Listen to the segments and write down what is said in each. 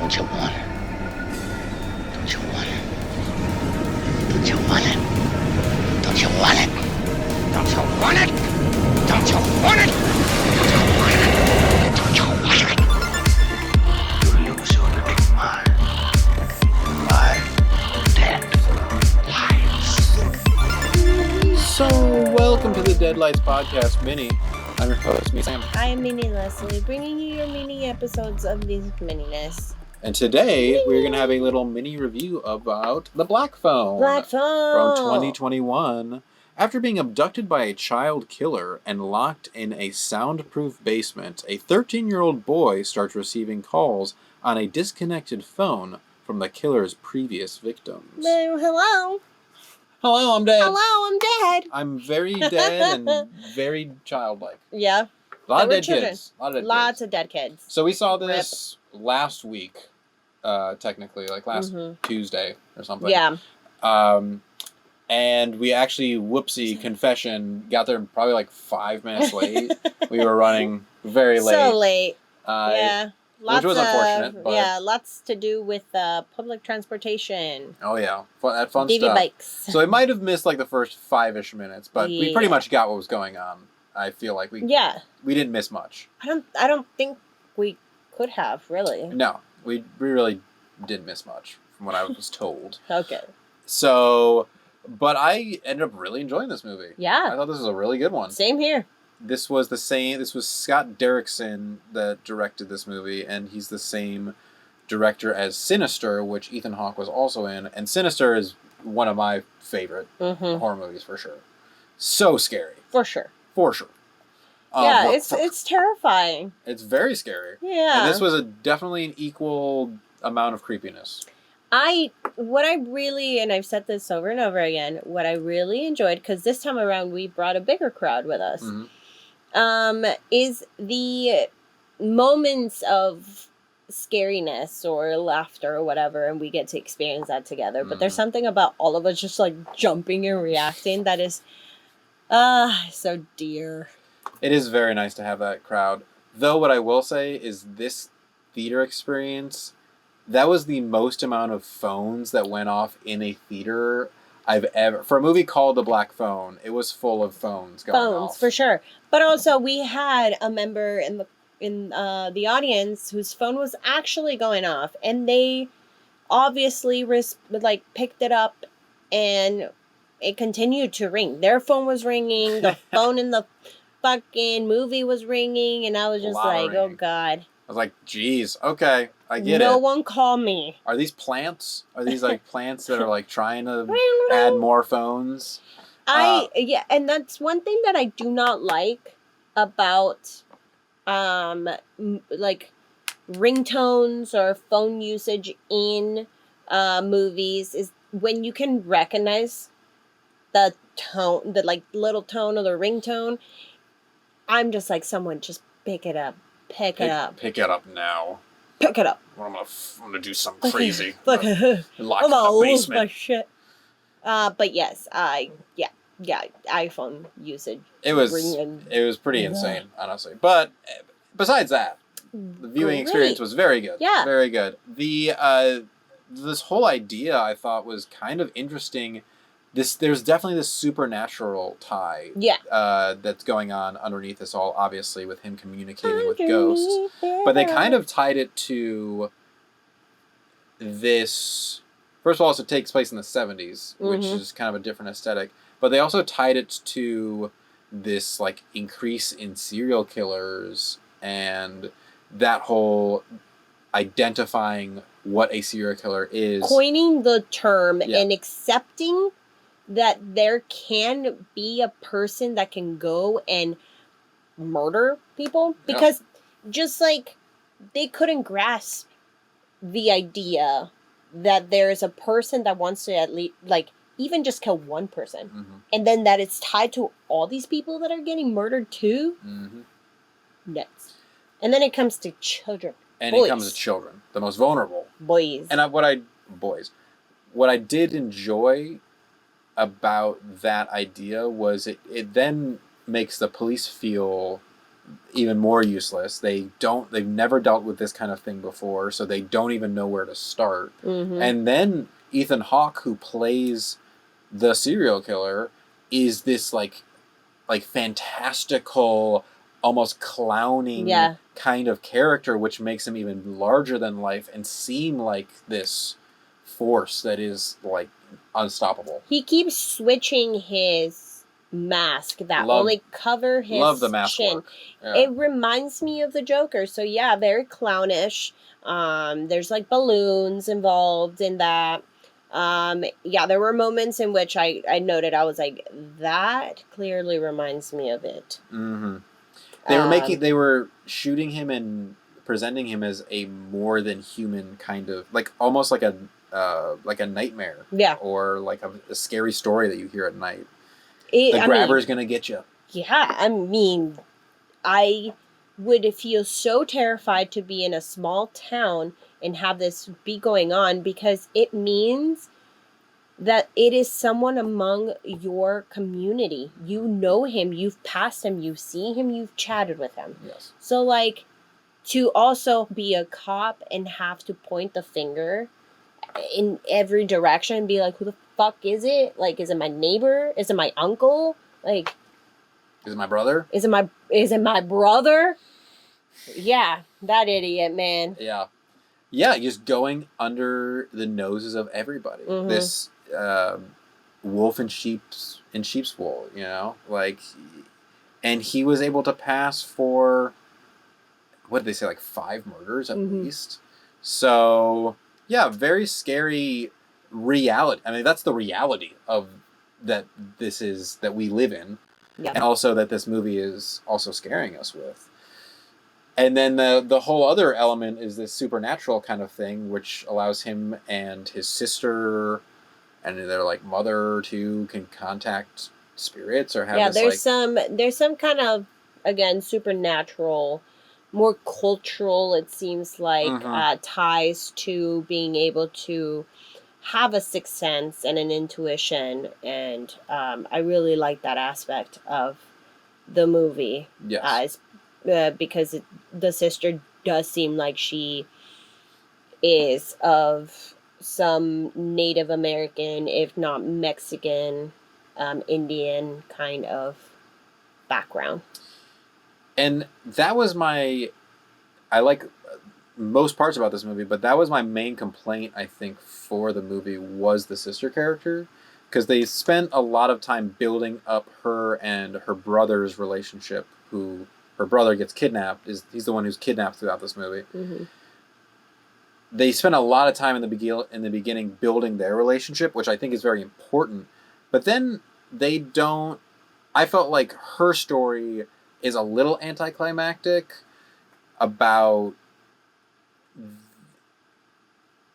Don't you want it? Don't you want it? Don't you want it? Don't you want it? Don't you want it? Don't you want it? Don't you want it? You lose your little mind. My Deadlights. So, welcome to the Deadlights podcast mini. I'm your host, me Sam. I am Mini Leslie, bringing you your mini episodes of these mininess. And today, we're going to have a little mini review about the Black Phone. Black Phone! From 2021. After being abducted by a child killer and locked in a soundproof basement, a 13-year-old boy starts receiving calls on a disconnected phone from the killer's previous victims. Hello? Hello, I'm dead. Hello, I'm dead. I'm very dead and very childlike. Yeah. A lot of We're dead children. kids. A lot of dead Lots kids. of dead kids. So we saw this last week, technically, like last Tuesday or something. Yeah. And we actually, confession, got there probably like 5 minutes late. We were running very late. So late. Yeah. Lots which was unfortunate. But yeah, lots to do with public transportation. Oh, yeah. That fun DV stuff. bikes. So it might have missed like the first 5-ish minutes, but we pretty Yeah. much got what was going on. I feel like we didn't miss much. I don't think we could have, really. No, we really didn't miss much from what I was told. Okay. So, but I ended up really enjoying this movie. Yeah. I thought this was a really good one. Same here. This was Scott Derrickson that directed this movie, and he's the same director as Sinister, which Ethan Hawke was also in. And Sinister is one of my favorite horror movies for sure. So scary. For sure. For sure. Yeah, it's terrifying. It's very scary. Yeah. And this was definitely an equal amount of creepiness. What I really, and I've said this over and over again, what I really enjoyed, because this time around we brought a bigger crowd with us, is the moments of scariness or laughter or whatever, and we get to experience that together. But there's something about all of us just like jumping and reacting that is, so dear. It is very nice to have that crowd. Though what I will say is this theater experience, that was the most amount of phones that went off in a theater I've ever... For a movie called The Black Phone, it was full of phones going off. Phones, for sure. But also, we had a member in the audience whose phone was actually going off, and they obviously picked it up, and it continued to ring. Their phone was ringing, the phone in the fucking movie was ringing, and I was just like, oh God. I was like, geez, okay, I get it. No one call me. Are these plants? Are these like plants that are like trying to add more phones? And that's one thing that I do not like about like ringtones or phone usage in movies is when you can recognize the tone, the like little tone of the ringtone. I'm just like, someone just pick it up. Pick it up. Pick it up now. Pick it up. I'm gonna do something crazy. Look, Lock I'm in gonna the lose my basement. shit. But yes, iPhone usage. It was pretty insane, honestly. But besides that, the viewing experience was very good. Yeah. Very good. This whole idea I thought was kind of interesting. There's definitely this supernatural tie that's going on underneath this all, obviously, with him communicating with ghosts. But they kind of tied it to this... First of all, it takes place in the 70s, which is kind of a different aesthetic. But they also tied it to this like increase in serial killers and that whole identifying what a serial killer is. Coining the term and accepting that there can be a person that can go and murder people. Because just like they couldn't grasp the idea that there's a person that wants to at least, like, even just kill one person. And then that it's tied to all these people that are getting murdered too. Nuts. And then it comes to children. And it comes to children, the most vulnerable. Boys. And what I did enjoy about that idea was it then makes the police feel even more useless. They've never dealt with this kind of thing before, so they don't even know where to start. Mm-hmm. And then Ethan Hawke, who plays the serial killer, is this like fantastical, almost clowning kind of character, which makes him even larger than life and seem like this force that is like unstoppable. He keeps switching his mask that only cover his the mask chin. work. Yeah. It reminds me of the Joker. So yeah, very clownish. There's like balloons involved in that. Yeah, there were moments in which I noted, I was like, that clearly reminds me of it. Mm-hmm. They were shooting him and presenting him as a more than human kind of, like almost like a nightmare. Yeah. Or like a scary story that you hear at night. The grabber's gonna get you. Yeah, I mean, I would feel so terrified to be in a small town and have this be going on, because it means that it is someone among your community. You know him, you've passed him, you've seen him, you've chatted with him. Yes. So, like, to also be a cop and have to point the finger in every direction and be like, who the fuck is it? Like, is it my neighbor? Is it my uncle? Like, is it my brother? Is it my brother? Yeah, that idiot, man. Yeah. Yeah, just going under the noses of everybody. Mm-hmm. This wolf in sheep's wool, you know? Like, and he was able to pass for, what did they say, like 5 murders at least? So, yeah, very scary reality. I mean, that's the reality of that we live in. Yeah. And also that this movie is also scaring us with. And then the whole other element is this supernatural kind of thing, which allows him and his sister and their like mother to can contact spirits or have there's some kind of, again, supernatural, more cultural, it seems like, ties to being able to have a sixth sense and an intuition, and I really like that aspect of the movie. Yes. Because the sister does seem like she is of some Native American, if not Mexican, Indian kind of background. And that was I like most parts about this movie, but that was my main complaint, I think, for the movie, was the sister character. Because they spent a lot of time building up her and her brother's relationship, who her brother gets kidnapped. He's the one who's kidnapped throughout this movie. Mm-hmm. They spent a lot of time in the beginning building their relationship, which I think is very important. But then they don't... I felt like her story is a little anticlimactic about...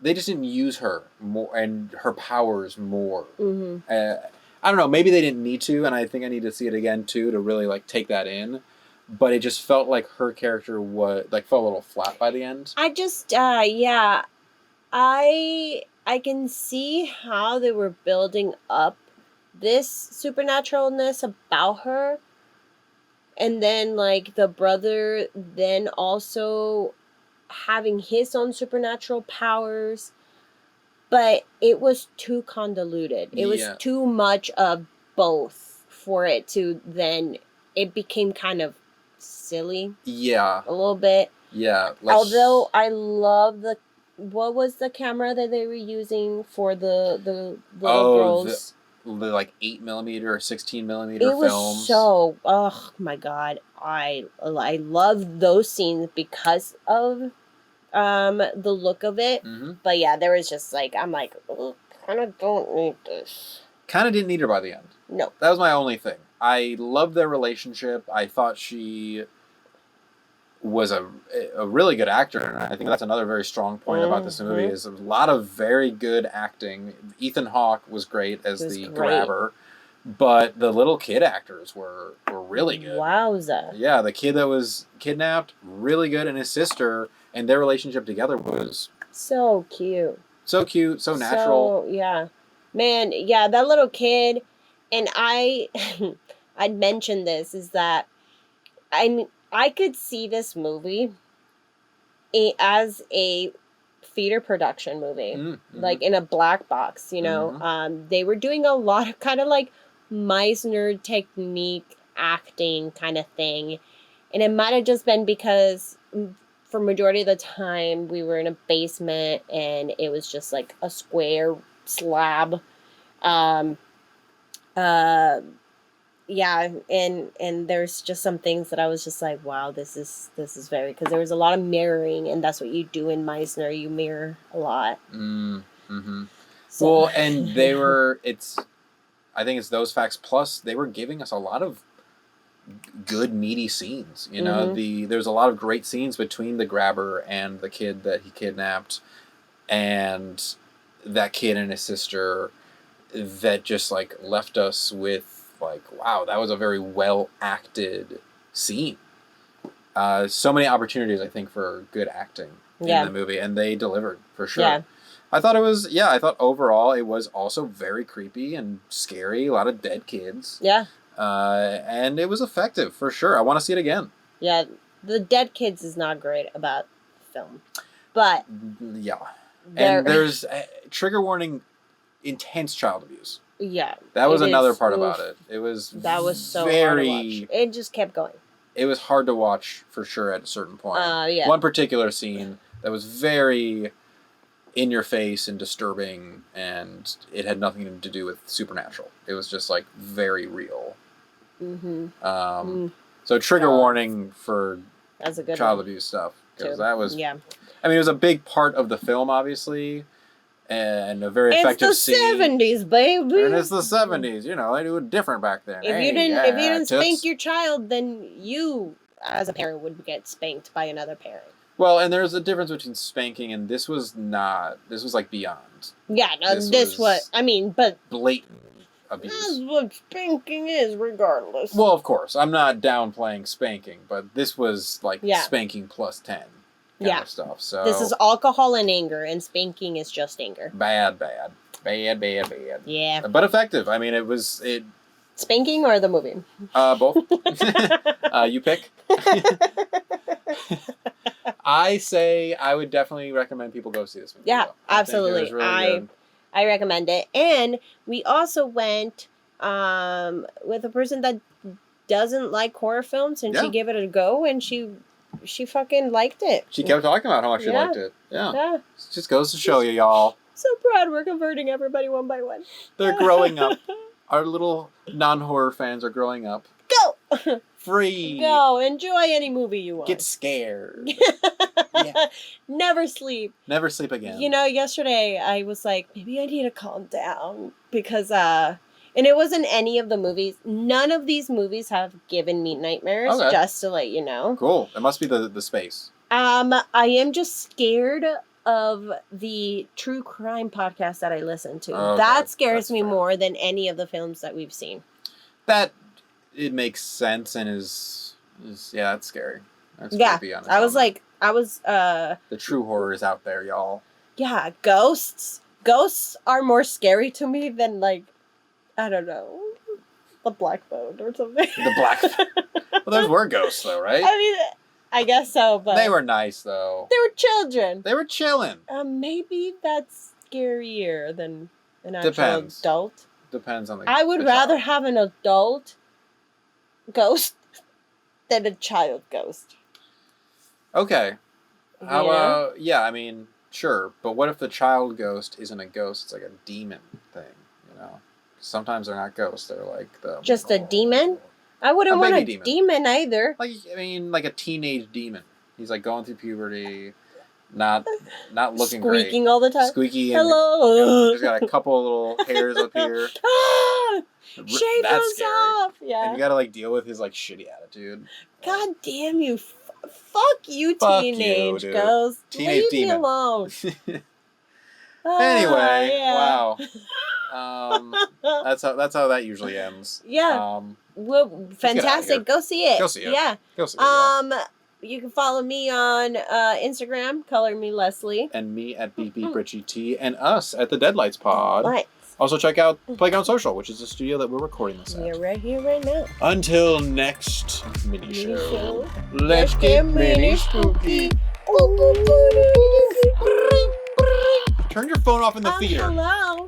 They just didn't use her more and her powers more. Mm-hmm. I don't know. Maybe they didn't need to, and I think I need to see it again too to really like take that in. But it just felt like her character felt a little flat by the end. I just I can see how they were building up this supernaturalness about her, and then like the brother then also having his own supernatural powers, but it was too convoluted. It was too much of both for it to then... It became kind of silly. Yeah. A little bit. Yeah. Although I love what was the camera that they were using for the little girls? The like 8mm or 16mm films. It was so... Oh my god. I love those scenes because of the look of it. Mm-hmm. But yeah, there was just like, I'm like, kind of don't need this. Kind of didn't need her by the end. No. That was my only thing. I loved their relationship. I thought she was a really good actor, and I think that's another very strong point about this movie, is a lot of very good acting. Ethan Hawke was great as the grabber, but the little kid actors were really good. Wowza. Yeah, the kid that was kidnapped, really good, and his sister, and their relationship together was... So cute. So cute, so natural. So, yeah. Man, yeah, that little kid, and I'd mentioned this, is that I could see this movie as a feeder production movie, Mm-hmm. like in a black box, you know. Mm-hmm. They were doing a lot of kind of like Meisner technique acting kind of thing. And it might have just been because for majority of the time we were in a basement and it was just like a square slab. Um, yeah, and there's just some things that I was just like, wow, this is very, because there was a lot of mirroring, and that's what you do in Meisner. You mirror a lot. Mm-hmm. So, Well, and they were. I think it's those facts plus they were giving us a lot of good meaty scenes. You know, there's a lot of great scenes between the grabber and the kid that he kidnapped, and that kid and his sister, that just like left us with like, wow, that was a very well acted scene. So many opportunities, I think, for good acting in the movie, and they delivered for sure. Yeah. I thought overall it was also very creepy and scary. A lot of dead kids. Yeah. And it was effective for sure. I want to see it again. Yeah, the dead kids is not great about the film, but yeah, and there's trigger warning, intense child abuse. Yeah, that was another part about it. It was so hard to watch. It just kept going. It was hard to watch for sure at a certain point. Yeah. One particular scene that was very in your face and disturbing, and it had nothing to do with supernatural. It was just like very real. So trigger warning for that's a good child abuse stuff, because that was. Yeah. I mean, it was a big part of the film, obviously, and a very effective scene. It's the 70s, baby. And it's the 70s. You know, they do it different back then. If you didn't spank your child, then you, as a parent, would get spanked by another parent. Well, and there's a difference between spanking and this was not. This was like beyond. Yeah, no, this was. I mean, but blatant abuse. That's what spanking is, regardless. Well, of course, I'm not downplaying spanking, but this was like spanking plus 10 kind of stuff. So this is alcohol and anger, and spanking is just anger. Bad. Yeah, but effective. I mean, it was it. Spanking or the movie? Both. You pick. I say I would definitely recommend people go see this movie. Yeah, though. absolutely. I recommend it. And we also went with a person that doesn't like horror films, and she gave it a go, and she fucking liked it. She kept talking about how much she liked it. Yeah. It just goes to show you, y'all. So proud we're converting everybody one by one. They're growing up. Our little non-horror fans are growing up. Go! Free. Go. Enjoy any movie you want. Get scared. Never sleep. Never sleep again. You know, yesterday I was like, maybe I need to calm down because, and it wasn't any of the movies. None of these movies have given me nightmares, just to let you know. Cool. It must be the space. I am just scared of the true crime podcast that I listen to. Okay. That scares me more than any of the films that we've seen. That, it makes sense and is that's scary. That's creepy on its own. The true horror is out there, y'all. Yeah, ghosts. Ghosts are more scary to me than, like, I don't know, the Black Phone or something. The Black Phone. Well, those were ghosts, though, right? I mean, I guess so, but... They were nice, though. They were children. They were chilling. Maybe that's scarier than an actual adult. Depends on the I would rather have an adult ghost than a child ghost. Okay. How about... Yeah, I mean, sure. But what if the child ghost isn't a ghost? It's like a demon thing, you know? Sometimes they're not ghosts. They're like the... Just a demon? I wouldn't want a demon either. Like, I mean, like a teenage demon. He's like going through puberty, not looking great. Squeaking all the time. Squeaky. And hello. He's got a couple little hairs up here. Shave those off. Yeah. And you gotta like deal with his like shitty attitude. God damn you. Fuck you, teenage ghost. Leave me alone. Anyway, wow. That's how that usually ends. Yeah. Well, fantastic. Go see it. Go see it. Yeah. Go see it. You can follow me on Instagram, Color Me Leslie, and me at BB Bridgie T, and us at the Deadlights Pod. Lights. Also, check out Playground Social, which is the studio that we're recording this at. We're right here, right now. Until next mini show, Let's get mini spooky. Turn your phone off in the theater. Hello.